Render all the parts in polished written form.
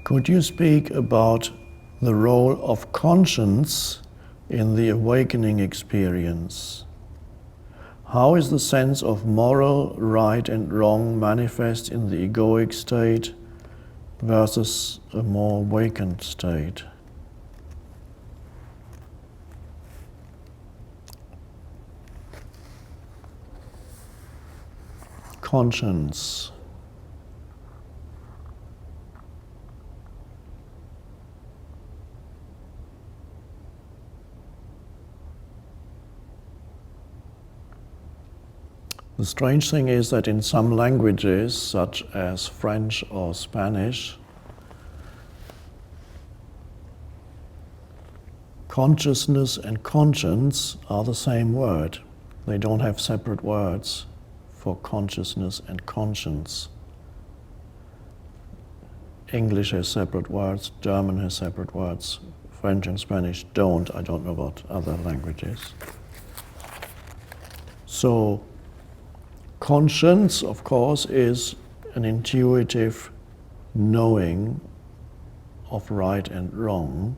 Could you speak about the role of conscience in the awakening experience? How is the sense of moral right and wrong manifest in the egoic state versus a more awakened state? Conscience. The strange thing is that in some languages, such as French or Spanish, consciousness and conscience are the same word. They don't have separate words for consciousness and conscience. English has separate words, German has separate words, French and Spanish don't. I don't know about other languages. So, conscience, of course, is an intuitive knowing of right and wrong.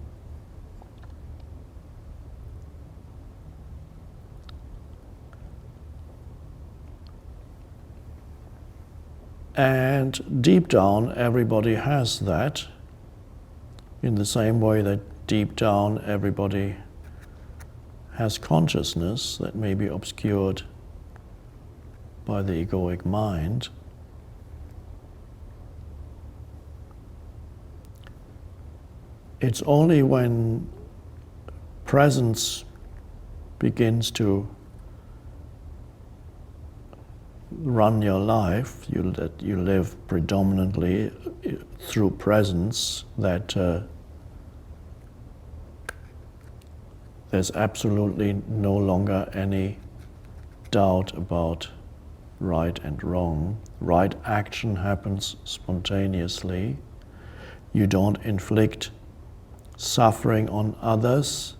And deep down, everybody has that, in the same way that deep down, everybody has consciousness that may be obscured by the egoic mind. It's only when presence begins to run your life, that you live predominantly through presence, that there's absolutely no longer any doubt about right and wrong. Right action happens spontaneously. You don't inflict suffering on others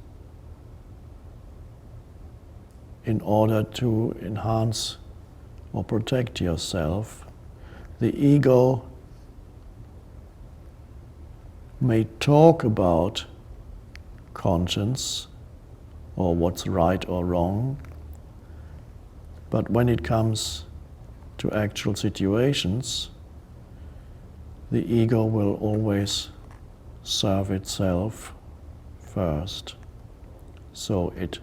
in order to enhance or protect yourself. The ego may talk about conscience or what's right or wrong, but when it comes to actual situations, the ego will always serve itself first. So it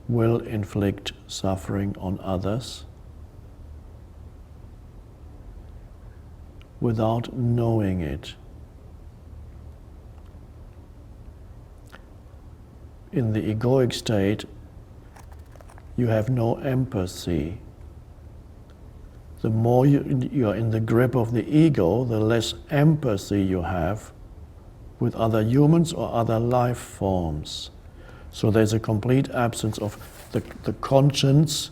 will inflict suffering on others without knowing it. In the egoic state, you have no empathy. The more you're in the grip of the ego, the less empathy you have with other humans or other life forms. So there's a complete absence of the conscience.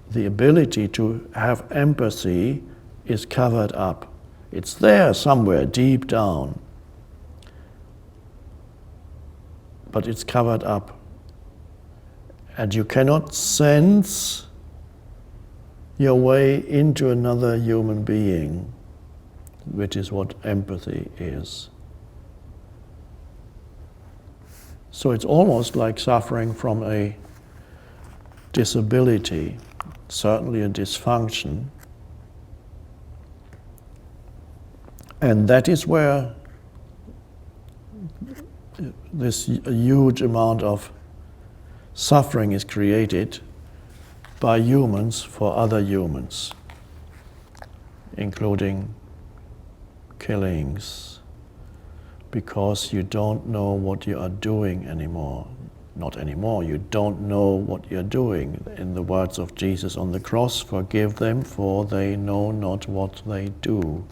The ability to have empathy is covered up. It's there somewhere deep down, but it's covered up. And you cannot sense your way into another human being, which is what empathy is. So it's almost like suffering from a disability, certainly a dysfunction. And that is where this huge amount of suffering is created by humans for other humans, including killings, because you don't know what you are doing anymore. Not anymore, you don't know what you're doing. In the words of Jesus on the cross, forgive them, for they know not what they do.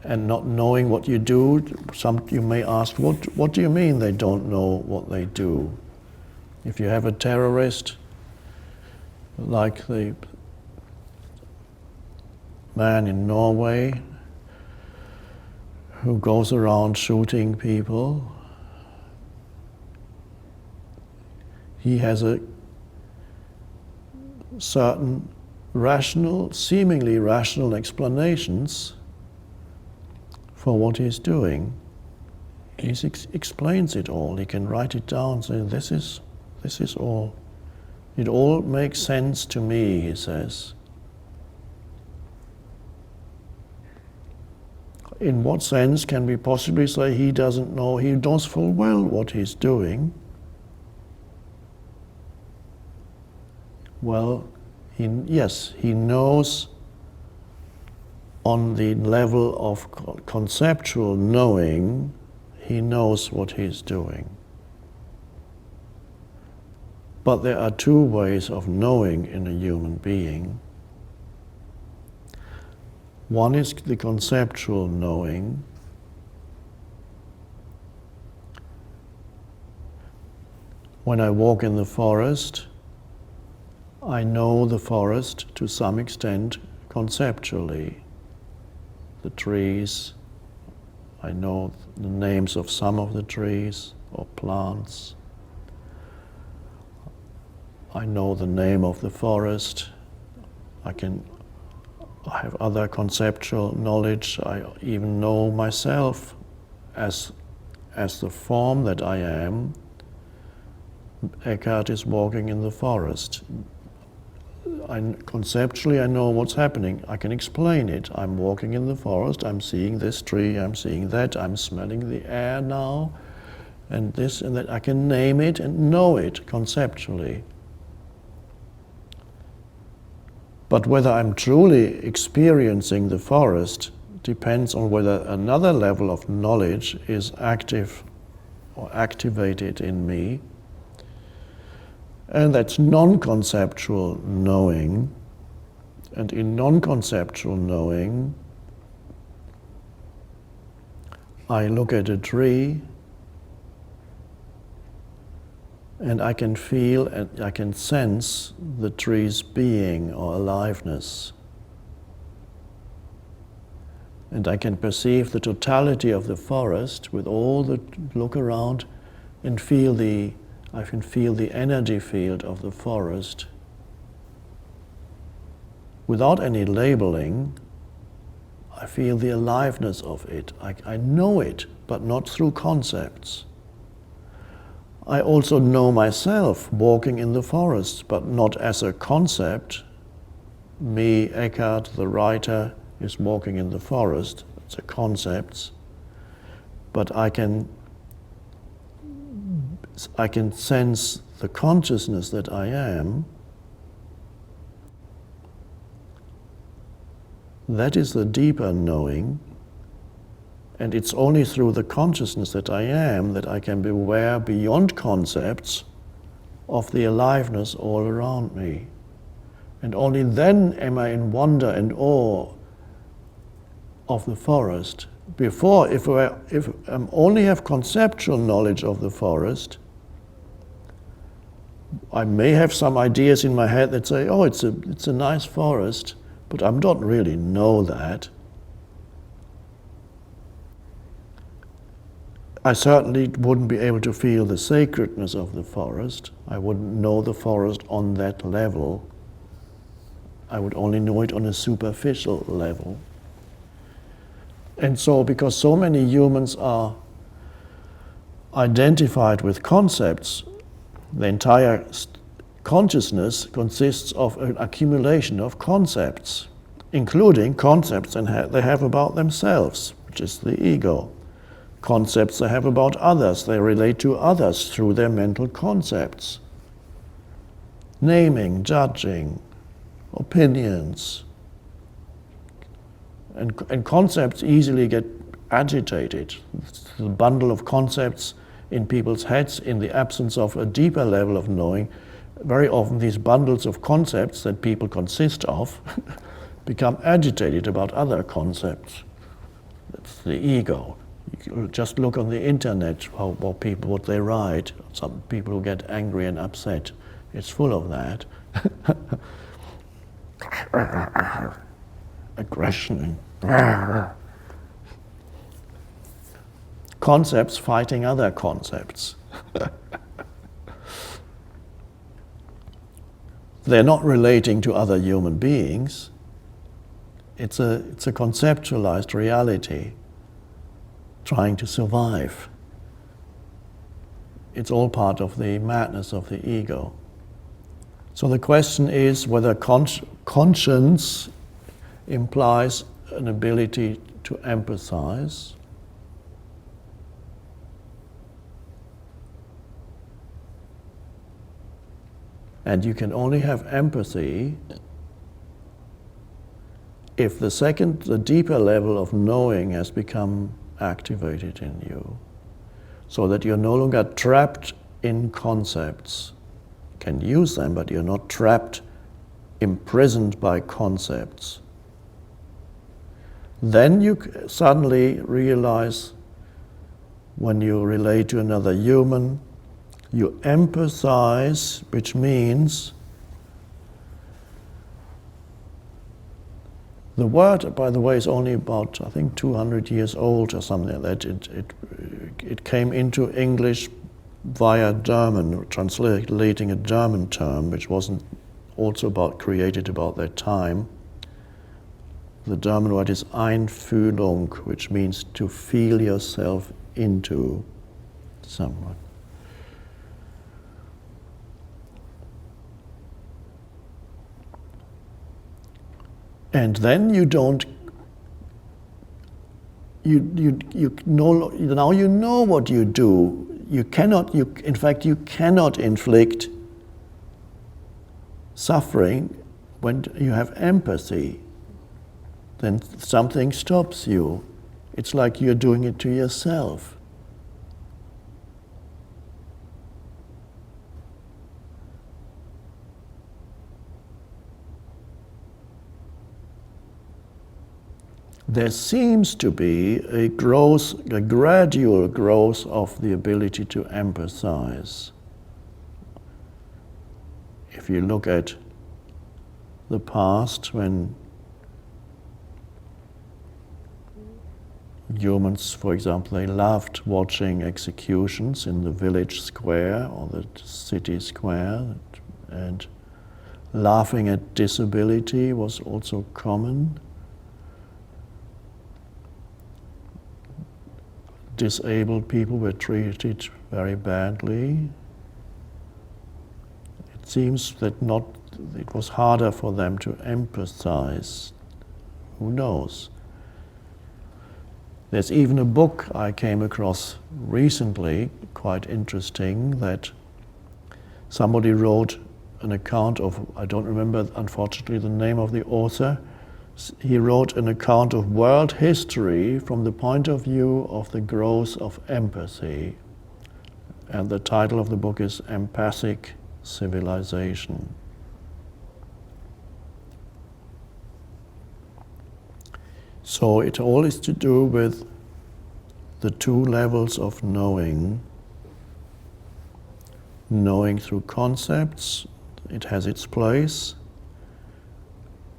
And not knowing what you do, you may ask, what do you mean they don't know what they do? If you have a terrorist, like the man in Norway, who goes around shooting people, he has a certain seemingly rational explanations for what he's doing. He explains it all. He can write it down, say, this is all. It all makes sense to me, he says. In what sense can we possibly say he doesn't know? He knows full well what he's doing. Well, yes, he knows on the level of conceptual knowing, he knows what he's doing. But there are two ways of knowing in a human being. One is the conceptual knowing. When I walk in the forest, I know the forest to some extent conceptually. The trees, I know the names of some of the trees or plants. I know the name of the forest. I have other conceptual knowledge. I even know myself as the form that I am. Eckhart is walking in the forest. Conceptually, I know what's happening. I can explain it. I'm walking in the forest. I'm seeing this tree. I'm seeing that. I'm smelling the air now, and this and that. I can name it and know it conceptually. But whether I'm truly experiencing the forest depends on whether another level of knowledge is active or activated in me. And that's non-conceptual knowing. And in non-conceptual knowing, I look at a tree and I can feel and I can sense the tree's being or aliveness. And I can perceive the totality of the forest with all the look around and I can feel the energy field of the forest without any labeling. I feel the aliveness of it. I know it, but not through concepts. I also know myself walking in the forest, but not as a concept. Me, Eckhart, the writer, is walking in the forest. It's a concept. But I can sense the consciousness that I am. That is the deeper knowing. And it's only through the consciousness that I am that I can be aware beyond concepts of the aliveness all around me. And only then am I in wonder and awe of the forest. Before, if I only have conceptual knowledge of the forest, I may have some ideas in my head that say, oh, it's a nice forest, but I don't really know that. I certainly wouldn't be able to feel the sacredness of the forest. I wouldn't know the forest on that level. I would only know it on a superficial level. And so, because so many humans are identified with concepts, the entire consciousness consists of an accumulation of concepts, including concepts they have about themselves, which is the ego. Concepts they have about others. They relate to others through their mental concepts. Naming, judging, opinions. And concepts easily get agitated. The bundle of concepts in people's heads, in the absence of a deeper level of knowing, very often these bundles of concepts that people consist of become agitated about other concepts. That's the ego. You just look on the internet, what they write. Some people who get angry and upset. It's full of that. Aggression. Concepts fighting other concepts. They're not relating to other human beings. It's a conceptualized reality trying to survive. It's all part of the madness of the ego. So the question is whether conscience implies an ability to empathize. And you can only have empathy if the deeper level of knowing has become activated in you, so that you're no longer trapped in concepts. You can use them, but you're not trapped, imprisoned by concepts. Then you suddenly realize, when you relate to another human, you empathize, which means the word, by the way, is only about, I think, 200 years old or something like that. It came into English via German, translating a German term, which wasn't also created about that time. The German word is Einfühlung, which means to feel yourself into someone. And then you don't, now you know what you do. In fact, you cannot inflict suffering when you have empathy. Then something stops you. It's like you're doing it to yourself. There seems to be a gradual growth of the ability to empathize. If you look at the past, when humans, for example, they loved watching executions in the village square or the city square, and laughing at disability was also common. Disabled people were treated very badly. It seems that it was harder for them to empathize. Who knows? There's even a book I came across recently, quite interesting, that somebody wrote an account of, I don't remember unfortunately the name of the author. He wrote an account of world history from the point of view of the growth of empathy. And the title of the book is Empathic Civilization. So it all is to do with the two levels of knowing. Knowing through concepts, it has its place,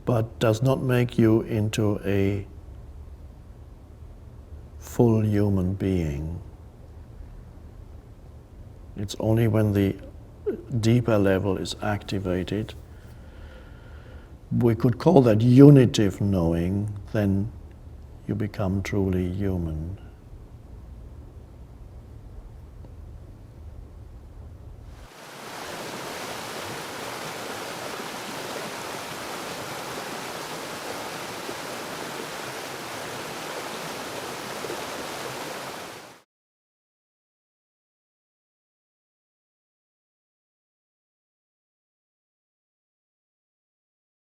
but does not make you into a full human being. It's only when the deeper level is activated, we could call that unitive knowing, then you become truly human.